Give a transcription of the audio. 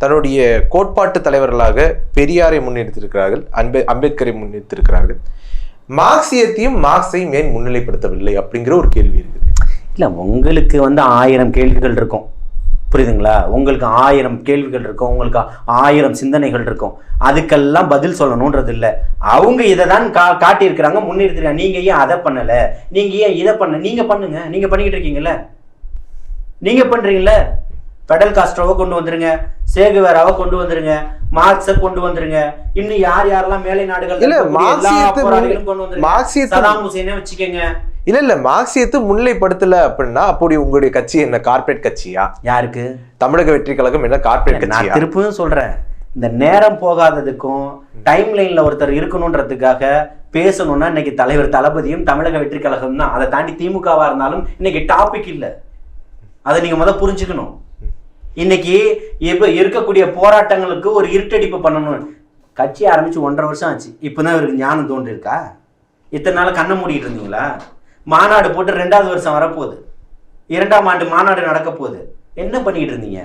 தன்னுடைய கோட்பாட்டு தலைவர்களாக பெரியாரை முன்னிறுத்திருக்கிறார்கள், அம்பேத்கரை முன்னிறுத்திருக்கிறார்கள். மார்க்சியத்தையும் மார்க்ஸையும் ஏன் முன்னிலைப்படுத்தவில்லை அப்படிங்கிற ஒரு கேள்வி இருக்குது. இல்லை, உங்களுக்கு 1000 கேள்விகள் இருக்கும், புரியுதுங்களா? உங்களுக்கு 1000 கேள்விகள் இருக்கும், உங்களுக்கு 1000 சிந்தனைகள் இருக்கும். அதுக்கெல்லாம் பதில் சொல்லணுன்றது இல்லை. அவங்க இதை தான் காட்டியிருக்கிறாங்க, முன்னிறுத்திருக்காங்க. நீங்கள் ஏன் அதை பண்ணலை, நீங்கள் ஏன் இதை நீங்கள் பண்ணுங்க. நீங்கள் பண்ணிக்கிட்டு இருக்கீங்கல்ல, நீங்கள் பண்ணுறீங்களே. பெடல் காஸ்ட்ரோவை கொண்டு வந்துருங்க, சேகுவேராவை கொண்டு வந்துருங்க, மார்க்ஸை கொண்டு வந்துருங்க, இன்னும் யாரெல்லாம் மேலை நாடுகள் சதாம் ஹுசேனை வச்சுக்கோங்க. இல்ல மார்க்சியத்தை முன்னிலைப்படுத்தல அப்படின்னா அப்படி உங்களுடைய கட்சி என்ன கார்பரேட் கட்சியா? யாருக்கு? தமிழக வெற்றி கழகம் என்ன கார்பரேட் கட்சியா? நான் திருப்பும் சொல்றேன், இந்த நேரம் போகாததுக்கும் டைம் லைன்ல ஒருத்தர் இருக்கணும்ன்றதுக்காக பேசணும்னா இன்னைக்கு தலைவர் தளபதியும் தமிழக வெற்றி கழகம் தான். அதை தாண்டி திமுகவா இருந்தாலும் இன்னைக்கு டாபிக் இல்லை. அதை நீங்க முதல்ல புரிஞ்சுக்கணும். இன்னைக்கு இப்ப இருக்கக்கூடிய போராட்டங்களுக்கு ஒரு இருட்டடிப்பு பண்ணணும். கட்சி ஆரம்பிச்சு 1.5 வருஷம் ஆச்சு. இப்பதான் இவருக்கு ஞானம் தோன்றிருக்கா? இத்தனை நாள் கண்ணை மூடிட்டு இருந்தீங்களா? மாநாடு போட்டு 2வது வருஷம் வரப்போகுது, 2ஆம் ஆண்டு மாநாடு நடக்க போகுது. என்ன பண்ணிட்டு இருந்தீங்க?